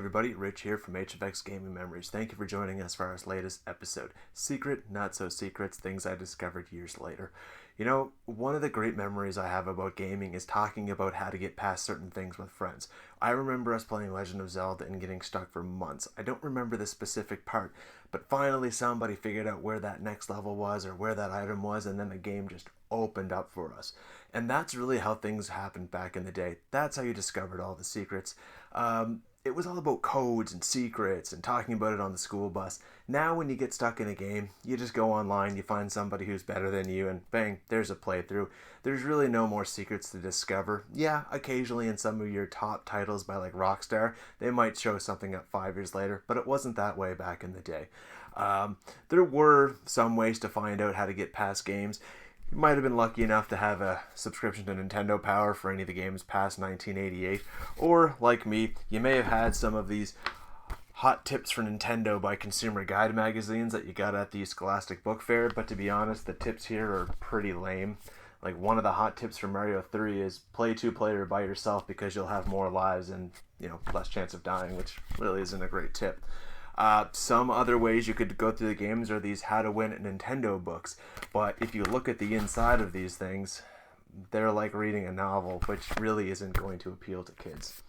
Everybody, Rich here from HFX Gaming Memories. Thank you for joining us for our latest episode. Secret, not so secrets, things I discovered years later. You know, one of the great memories I have about gaming is talking about how to get past certain things with friends. I remember us playing Legend of Zelda and getting stuck for months. I don't remember the specific part, but finally somebody figured out where that next level was or where that item was, and then the game just opened up for us. And that's really how things happened back in the day. That's how you discovered all the secrets. It was all about codes and secrets and talking about it on the school bus. Now when you get stuck in a game, you just go online, you find somebody who's better than you, and bang, there's a playthrough. There's really no more secrets to discover. Yeah, occasionally in some of your top titles by like Rockstar, they might show something up 5 years later, but it wasn't that way back in the day. There were some ways to find out how to get past games. You might have been lucky enough to have a subscription to Nintendo Power for any of the games past 1988, or, like me, you may have had some of these hot tips for Nintendo by consumer guide magazines that you got at the Scholastic Book Fair, but to be honest, the tips here are pretty lame. Like, one of the hot tips for Mario 3 is play two-player by yourself because you'll have more lives and, less chance of dying, which really isn't a great tip. Some other ways you could go through the games are these how to win at Nintendo books, but if you look at the inside of these things, they're like reading a novel, which really isn't going to appeal to kids.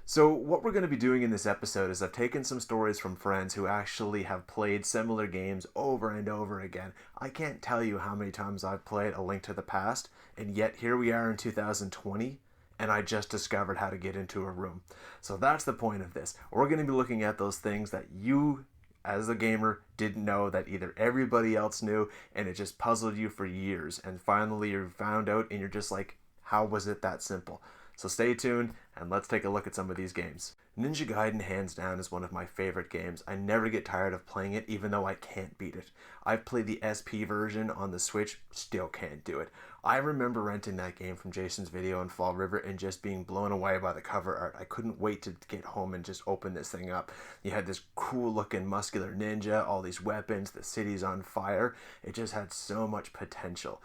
So what we're going to be doing in this episode is I've taken some stories from friends who actually have played similar games over and over again. I can't tell you how many times I've played A Link to the Past, and yet here we are in 2020, and I just discovered how to get into a room. So that's the point of this. We're going to be looking at those things that you, as a gamer, didn't know that either everybody else knew, and it just puzzled you for years, and finally you found out, and you're just like, how was it that simple? So stay tuned, and let's take a look at some of these games. Ninja Gaiden hands down is one of my favorite games. I never get tired of playing it, even though I can't beat it. I've played the SP version on the Switch, still can't do it. I remember renting that game from Jason's Video in Fall River and just being blown away by the cover art. I couldn't wait to get home and just open this thing up. You had this cool looking muscular ninja, all these weapons, the city's on fire. It just had so much potential.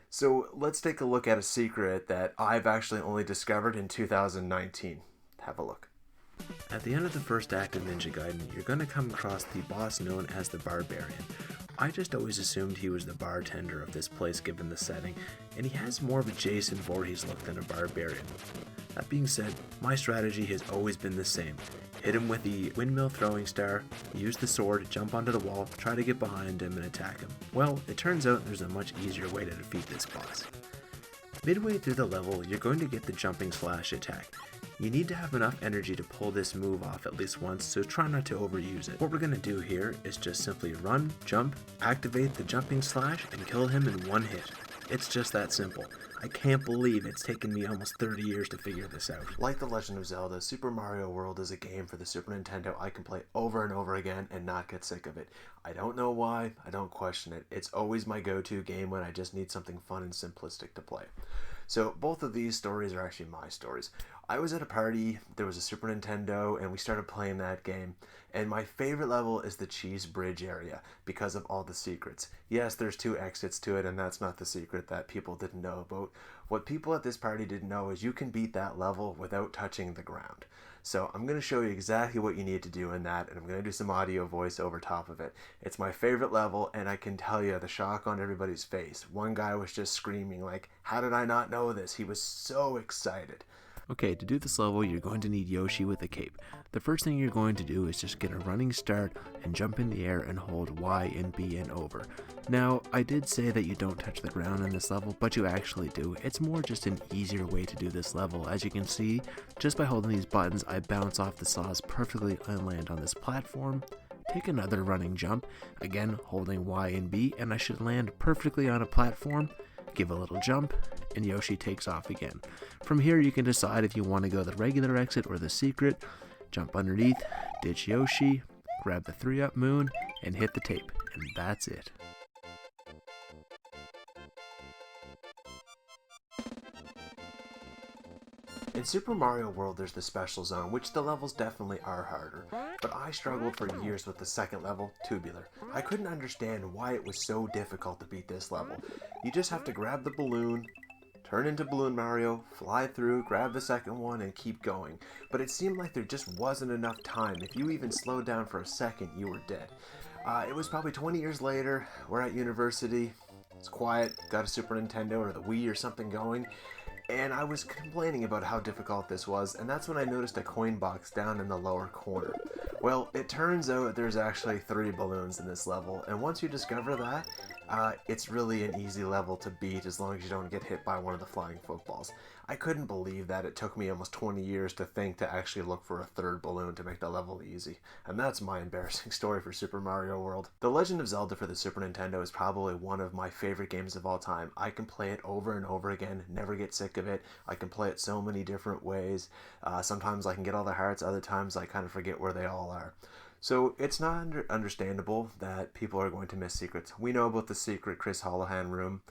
So let's take a look at a secret that I've actually only discovered in 2019. Have a look. At the end of the first act of Ninja Gaiden, you're going to come across the boss known as the Barbarian. I just always assumed he was the bartender of this place given the setting, and he has more of a Jason Voorhees look than a barbarian. That being said, my strategy has always been the same. Hit him with the windmill throwing star, use the sword, jump onto the wall, try to get behind him and attack him. Well, it turns out there's a much easier way to defeat this boss. Midway through the level, you're going to get the jumping slash attack. You need to have enough energy to pull this move off at least once, so try not to overuse it. What we're going to do here is just simply run, jump, activate the jumping slash, and kill him in one hit. It's just that simple. I can't believe it's taken me almost 30 years to figure this out. Like The Legend of Zelda, Super Mario World is a game for the Super Nintendo I can play over and over again and not get sick of it. I don't know why, I don't question it. It's always my go-to game when I just need something fun and simplistic to play. So both of these stories are actually my stories. I was at a party, there was a Super Nintendo, and we started playing that game. And my favorite level is the Cheese Bridge area because of all the secrets. Yes, there's 2 exits to it, and that's not the secret that people didn't know about. What people at this party didn't know is you can beat that level without touching the ground. So I'm going to show you exactly what you need to do in that, and I'm going to do some audio voice over top of it. It's my favorite level, and I can tell you the shock on everybody's face. One guy was just screaming like, how did I not know this? He was so excited. Okay, to do this level, you're going to need Yoshi with a cape. The first thing you're going to do is just get a running start and jump in the air and hold Y and B and over. Now, I did say that you don't touch the ground in this level, but you actually do. It's more just an easier way to do this level. As you can see, just by holding these buttons, I bounce off the saws perfectly and land on this platform. Take another running jump, again holding Y and B, and I should land perfectly on a platform. Give a little jump, and Yoshi takes off again. From here you can decide if you want to go the regular exit or the secret. Jump underneath, ditch Yoshi, grab the 3-up moon, and hit the tape, and that's it. In Super Mario World there's the special zone, which the levels definitely are harder, but I struggled for years with the second level, Tubular. I couldn't understand why it was so difficult to beat this level. You just have to grab the balloon, turn into Balloon Mario, fly through, grab the second one, and keep going. But it seemed like there just wasn't enough time. If you even slowed down for a second, you were dead. It was probably 20 years later, we're at university, it's quiet, got a Super Nintendo or the Wii or something going, and I was complaining about how difficult this was, and that's when I noticed a coin box down in the lower corner. Well, it turns out there's actually 3 balloons in this level, and once you discover that, it's really an easy level to beat as long as you don't get hit by one of the flying footballs. I couldn't believe that it took me almost 20 years to think to actually look for a 3rd balloon to make the level easy. And that's my embarrassing story for Super Mario World. The Legend of Zelda for the Super Nintendo is probably one of my favorite games of all time. I can play it over and over again, never get sick of it. I can play it so many different ways. Sometimes I can get all the hearts, other times I kind of forget where they all are. So it's not understandable that people are going to miss secrets. We know about the secret Chris Holohan room.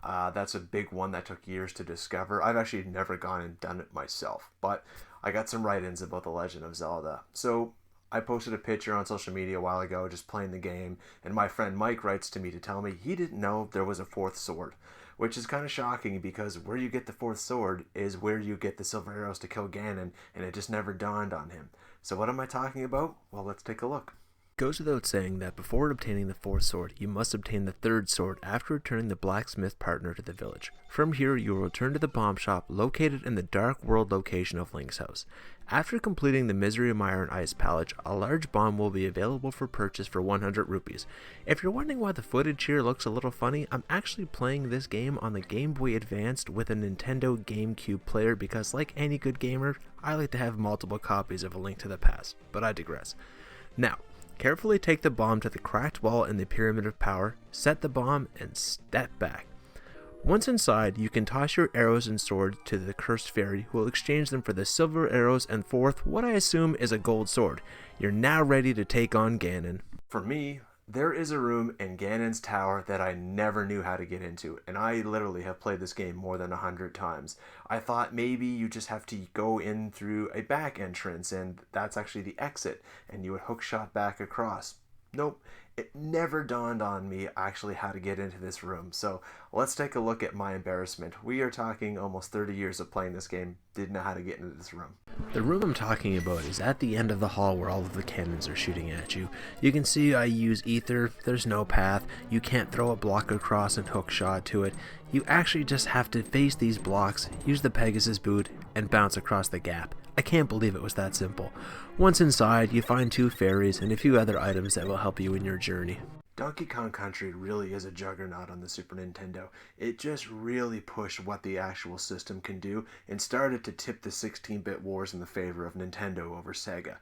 That's a big one that took years to discover. I've actually never gone and done it myself, but I got some write-ins about The Legend of Zelda. So I posted a picture on social media a while ago just playing the game, and my friend Mike writes to me to tell me he didn't know there was a 4th sword, which is kind of shocking because where you get the 4th sword is where you get the silver arrows to kill Ganon, and it just never dawned on him. So what am I talking about? Well, let's take a look. Goes without saying that before obtaining the 4th sword, you must obtain the 3rd sword after returning the blacksmith partner to the village. From here, you will return to the bomb shop located in the Dark World location of Link's house. After completing the Misery of Mire and Ice Palette, a large bomb will be available for purchase for 100 rupees. If you're wondering why the footage here looks a little funny, I'm actually playing this game on the Game Boy Advance with a Nintendo GameCube player because, like any good gamer, I like to have multiple copies of A Link to the Past, but I digress. Now, carefully take the bomb to the cracked wall in the Pyramid of Power, set the bomb, and step back. Once inside, you can toss your arrows and sword to the Cursed Fairy, who will exchange them for the silver arrows and what I assume is a gold sword. You're now ready to take on Ganon. For me, there is a room in Ganon's tower that I never knew how to get into, and I literally have played this game more than 100 times. I thought maybe you just have to go in through a back entrance, and that's actually the exit, and you would hookshot back across. Nope, it never dawned on me actually how to get into this room, so let's take a look at my embarrassment. We are talking almost 30 years of playing this game, didn't know how to get into this room. The room I'm talking about is at the end of the hall where all of the cannons are shooting at you. You can see I use ether, there's no path, you can't throw a block across and hook shot to it. You actually just have to face these blocks, use the Pegasus boot, and bounce across the gap. I can't believe it was that simple. Once inside, you find 2 fairies and a few other items that will help you in your journey. Donkey Kong Country really is a juggernaut on the Super Nintendo. It just really pushed what the actual system can do and started to tip the 16-bit wars in the favor of Nintendo over Sega.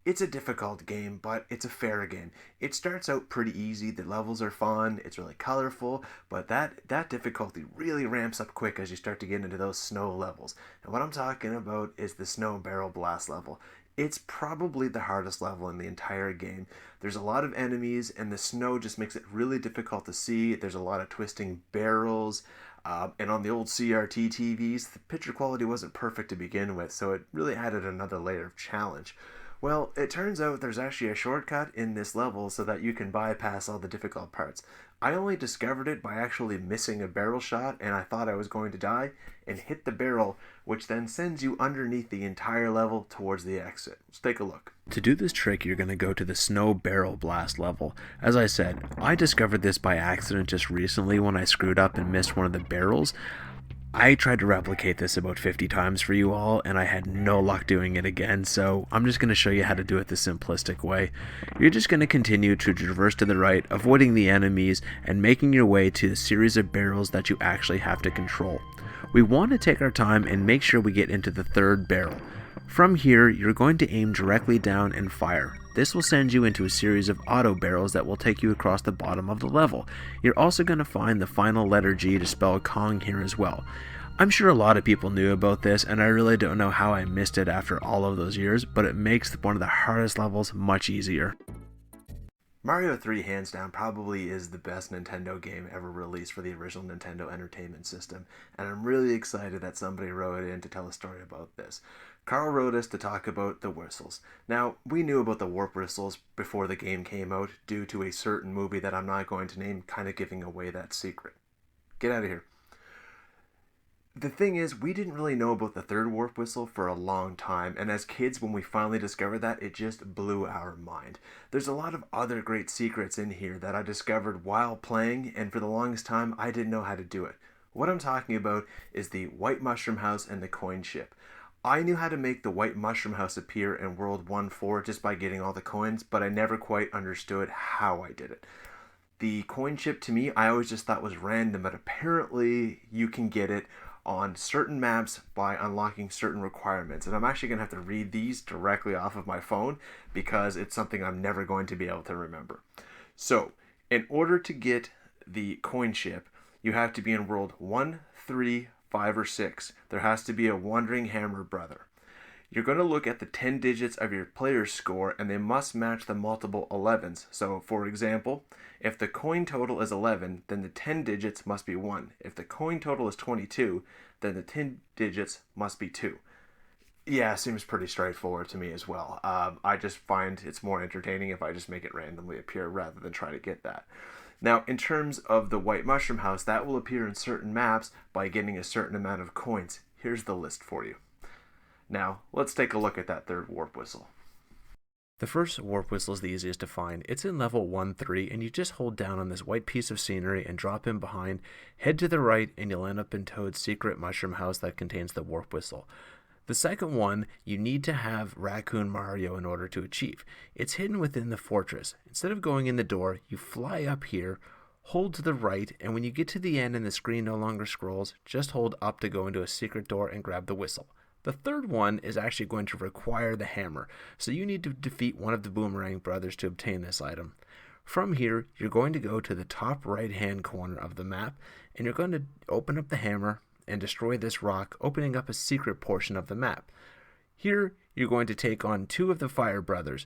It's a difficult game, but it's a fair game. It starts out pretty easy, the levels are fun, it's really colorful, but that difficulty really ramps up quick as you start to get into those snow levels. And what I'm talking about is the Snow Barrel Blast level. It's probably the hardest level in the entire game. There's a lot of enemies, and the snow just makes it really difficult to see. There's a lot of twisting barrels, and on the old CRT TVs, the picture quality wasn't perfect to begin with, so it really added another layer of challenge. Well, it turns out there's actually a shortcut in this level so that you can bypass all the difficult parts. I only discovered it by actually missing a barrel shot, and I thought I was going to die, and hit the barrel, which then sends you underneath the entire level towards the exit. Let's take a look. To do this trick, you're going to go to the Snow Barrel Blast level. As I said, I discovered this by accident just recently when I screwed up and missed one of the barrels. I tried to replicate this about 50 times for you all, and I had no luck doing it again, so I'm just going to show you how to do it the simplistic way. You're just going to continue to traverse to the right, avoiding the enemies, and making your way to a series of barrels that you actually have to control. We want to take our time and make sure we get into the 3rd barrel. From here, you're going to aim directly down and fire. This will send you into a series of auto barrels that will take you across the bottom of the level. You're also going to find the final letter G to spell Kong here as well. I'm sure a lot of people knew about this, and I really don't know how I missed it after all of those years, but it makes one of the hardest levels much easier. Mario 3 hands down probably is the best Nintendo game ever released for the original Nintendo Entertainment System, and I'm really excited that somebody wrote in to tell a story about this. Carl wrote us to talk about the whistles. Now, we knew about the warp whistles before the game came out due to a certain movie that I'm not going to name, kind of giving away that secret. Get out of here. The thing is, we didn't really know about the third warp whistle for a long time, and as kids, when we finally discovered that, it just blew our mind. There's a lot of other great secrets in here that I discovered while playing, and for the longest time, I didn't know how to do it. What I'm talking about is the White Mushroom House and the coin ship. I knew how to make the White Mushroom House appear in World 1-4 just by getting all the coins, but I never quite understood how I did it. The coin chip to me, I always just thought was random, but apparently you can get it on certain maps by unlocking certain requirements. And I'm actually going to have to read these directly off of my phone because it's something I'm never going to be able to remember. So, in order to get the coin chip, you have to be in world 1, 3, 5, or 6. There has to be a Wandering Hammer brother. You're going to look at the 10 digits of your player's score and they must match the multiple 11s. So, for example, if the coin total is 11, then the 10 digits must be 1. If the coin total is 22, then the 10 digits must be 2. Yeah, seems pretty straightforward to me as well. I just find it's more entertaining if I just make it randomly appear rather than try to get that. Now, in terms of the White Mushroom House, that will appear in certain maps by getting a certain amount of coins. Here's the list for you. Now, let's take a look at that third warp whistle. The first warp whistle is the easiest to find. It's in level 1-3, and you just hold down on this white piece of scenery and drop in behind, head to the right, and you'll end up in Toad's secret mushroom house that contains the warp whistle. The second one, you need to have Raccoon Mario in order to achieve. It's hidden within the fortress. Instead of going in the door, you fly up here, hold to the right, and when you get to the end and the screen no longer scrolls, just hold up to go into a secret door and grab the whistle. The third one is actually going to require the hammer, so you need to defeat one of the Boomerang brothers to obtain this item. From here, you're going to go to the top right-hand corner of the map, and you're going to open up the hammer and destroy this rock, opening up a secret portion of the map. Here, you're going to take on two of the Fire Brothers.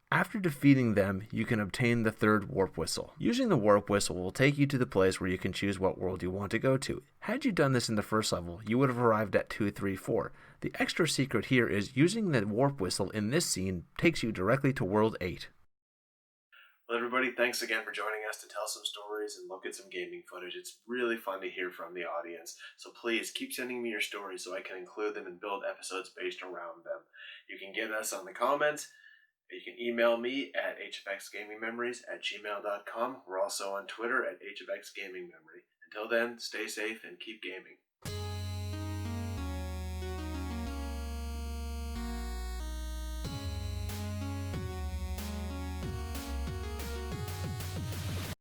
After defeating them, you can obtain the third warp whistle. Using the warp whistle will take you to the place where you can choose what world you want to go to. Had you done this in the first level, you would have arrived at 2, 3, 4. The extra secret here is using the warp whistle in this scene takes you directly to world 8. Well, everybody, thanks again for joining us to tell some stories and look at some gaming footage. It's really fun to hear from the audience. So please keep sending me your stories so I can include them and build episodes based around them. You can get us on the comments. You can email me at hfxgamingmemories@gmail.com. We're also on Twitter at hfxgamingmemory. Until then, stay safe and keep gaming.